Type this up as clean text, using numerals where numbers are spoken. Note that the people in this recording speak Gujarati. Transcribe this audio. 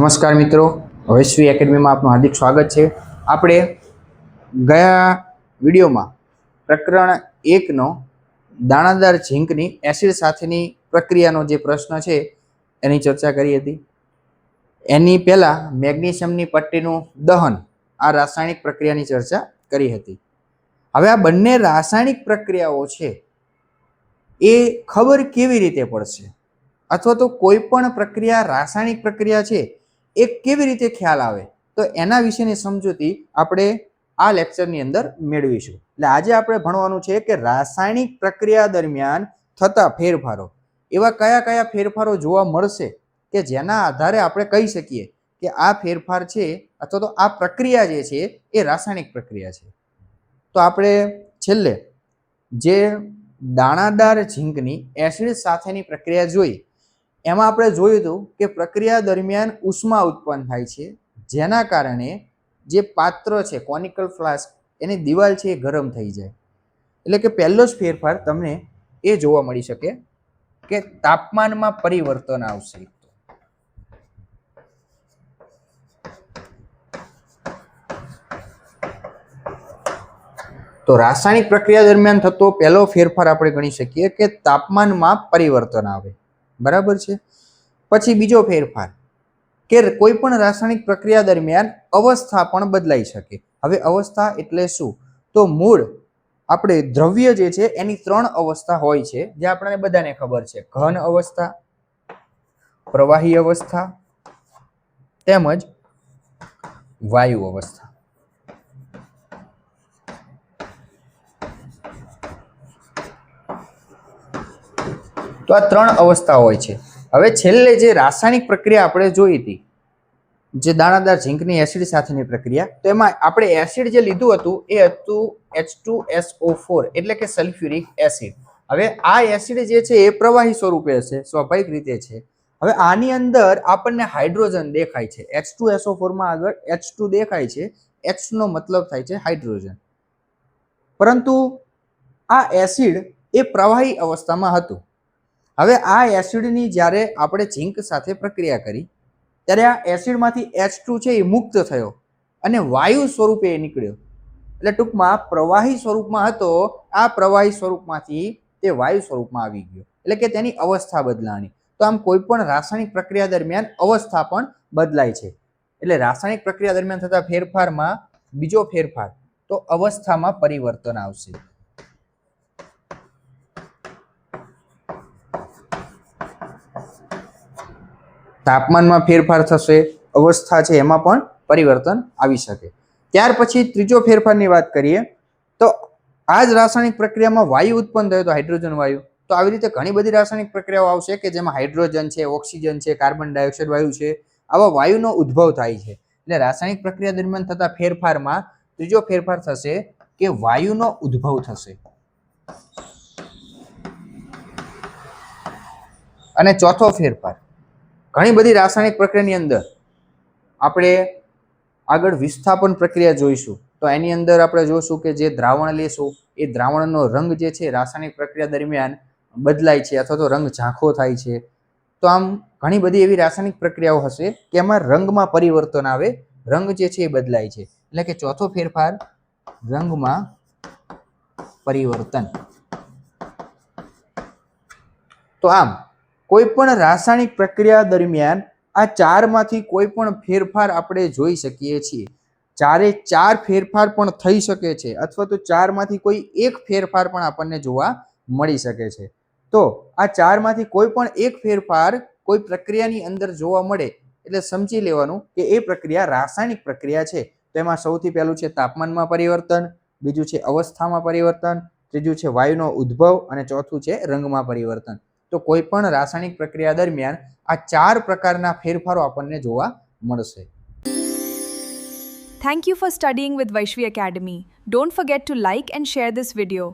નમસ્કાર મિત્રો, વૈશ્વી એકેડમીમાં આપનું હાર્દિક સ્વાગત છે। આપણે ગયા વિડીયોમાં પ્રકરણ 1નો દાણાદાર ઝીંકની એસિડ સાથેની પ્રક્રિયાનો જે પ્રશ્ન છે એની ચર્ચા કરી હતી। એની પહેલાં મેગ્નેશિયમની પટ્ટીનું દહન આ રાસાયણિક પ્રક્રિયાની ચર્ચા કરી હતી। હવે આ બંને રાસાયણિક પ્રક્રિયાઓ છે એ ખબર કેવી રીતે પડશે, અથવા તો કોઈ પણ પ્રક્રિયા રાસાયણિક પ્રક્રિયા છે એ કેવી રીતે ખ્યાલ આવે, તો એના વિશેની સમજૂતી આપણે આ લેક્ચરની અંદર મેળવીશું। એટલે આજે આપણે ભણવાનું છે કે રાસાયણિક પ્રક્રિયા દરમિયાન થતા ફેરફારો, એવા કયા કયા ફેરફારો જોવા મળશે કે જેના આધારે આપણે કહી શકીએ કે આ ફેરફાર છે અથવા તો આ પ્રક્રિયા જે છે એ રાસાયણિક પ્રક્રિયા છે। તો આપણે છેલ્લે જે દાણાદાર ઝીંકની એસિડ સાથેની પ્રક્રિયા જોઈ, એમાં આપણે જોયું હતું કે પ્રક્રિયા દરમિયાન ઉષ્મા ઉત્પન્ન થાય છે, જેના કારણે જે પાત્ર છે કોનિકલ ફ્લાસ્ક એની દિવાલ છે એ ગરમ થઈ જાય। એટલે કે પહેલો જ ફેરફાર તમને એ જોવા મળી શકે કે તાપમાનમાં પરિવર્તન આવશે। તો રાસાયણિક પ્રક્રિયા દરમિયાન થતો પહેલો ફેરફાર આપણે ગણી શકીએ કે તાપમાનમાં પરિવર્તન આવે, બરાબર છે। પછી બીજો ફેરફાર કે કોઈ પણ રાસાયણિક પ્રક્રિયા દરમિયાન અવસ્થા પણ બદલાઈ શકે। હવે અવસ્થા એટલે શું? તો મૂળ આપણે દ્રવ્ય જે છે એની 3 અવસ્થા હોય છે, જે આપણને બધાને ખબર છે: ઘન અવસ્થા, પ્રવાહી અવસ્થા તેમજ વાયુ અવસ્થા। તો આ 3 અવસ્થા હોય છે। હવે છેલ્લે જે રાસાયણિક પ્રક્રિયા આપણે જોઈ હતી, જે દાણાદાર ઝીંકની એસિડ સાથેની પ્રક્રિયા, તો એમાં આપણે એસિડ જે લીધું હતું એ હતું H2SO4 એટલે કે સલ્ફ્યુરિક એસિડ। હવે આ એસિડ જે છે એ પ્રવાહી સ્વરૂપે હશે, સ્વાભાવિક રીતે છે। હવે આની અંદર આપણને હાઇડ્રોજન દેખાય છે, H2SO4 માં આગળ H2 દેખાય છે, H નો મતલબ થાય છે હાઇડ્રોજન, પરંતુ આ એસિડ એ પ્રવાહી અવસ્થામાં હતું। હવે આ એસિડની જ્યારે આપણે ઝીંક સાથે પ્રક્રિયા કરી ત્યારે આ એસિડમાંથી H2 છે એ મુક્ત થયો અને વાયુ સ્વરૂપે નીકળ્યો। એટલે ટૂંકમાં પ્રવાહી સ્વરૂપમાં હતો, આ પ્રવાહી સ્વરૂપમાંથી તે વાયુ સ્વરૂપમાં આવી ગયો, એટલે કે તેની અવસ્થા બદલાણી। તો આમ કોઈ પણ રાસાયણિક પ્રક્રિયા દરમિયાન અવસ્થા પણ બદલાય છે। એટલે રાસાયણિક પ્રક્રિયા દરમિયાન થતા ફેરફારમાં બીજો ફેરફાર તો અવસ્થામાં પરિવર્તન આવશે। તાપમાનમાં ફેરફાર થશે, અવસ્થા છે એમાં પણ પરિવર્તન આવી શકે। ત્યાર પછી ત્રીજો ફેરફારની વાત કરીએ તો આ જ રાસાયણિક પ્રક્રિયામાં વાયુ ઉત્પન્ન થયો, તો હાઇડ્રોજન વાયુ। તો આવી રીતે ઘણી બધી રાસાયણિક પ્રક્રિયાઓ આવશે કે જેમાં હાઇડ્રોજન છે, ઓક્સિજન છે, કાર્બન ડાયોક્સાઇડ વાયુ છે, આવા વાયુનો ઉદ્ભવ થાય છે। એટલે રાસાયણિક પ્રક્રિયા દરમિયાન થતા ફેરફારમાં ત્રીજો ફેરફાર થશે કે વાયુનો ઉદ્ભવ થશે। અને ચોથો ફેરફાર, ઘણી બધી રાસાયણિક પ્રક્રિયાની અંદર આપણે આગળ વિસ્થાપન પ્રક્રિયા જોઈશું, તો એની અંદર આપણે જોઈશું કે જે દ્રાવણ લેશું એ દ્રાવણનો રંગ જે છે રાસાયણિક પ્રક્રિયા દરમિયાન બદલાય છે અથવા તો રંગ ઝાંખો થાય છે। તો આમ ઘણી બધી એવી રાસાયણિક પ્રક્રિયાઓ હશે કે એમાં રંગમાં પરિવર્તન આવે, રંગ જે છે એ બદલાય છે। એટલે કે ચોથો ફેરફાર રંગમાં પરિવર્તન। તો આમ કોઈ પણ રાસાયણિક પ્રક્રિયા દરમિયાન આ 4માંથી કોઈ પણ ફેરફાર આપણે જોઈ શકીએ છીએ। 4 ફેરફાર પણ થઈ શકે છે અથવા તો 4માંથી કોઈ એક ફેરફાર પણ આપણને જોવા મળી શકે છે। તો આ 4માંથી કોઈ પણ એક ફેરફાર કોઈ પ્રક્રિયાની અંદર જોવા મળે એટલે સમજી લેવાનું કે એ પ્રક્રિયા રાસાયણિક પ્રક્રિયા છે। તો એમાં સૌથી પહેલું છે તાપમાનમાં પરિવર્તન, બીજું છે અવસ્થામાં પરિવર્તન, ત્રીજું છે વાયુનો ઉદ્ભવ અને ચોથું છે રંગમાં પરિવર્તન। તો કોઈ પણ રાસાયણિક પ્રક્રિયા દરમિયાન આ 4 પ્રકારના ફેરફારો આપણને જોવા મળશે। Thank you for studying with Vaishvi Academy. Don't forget to like and share this video.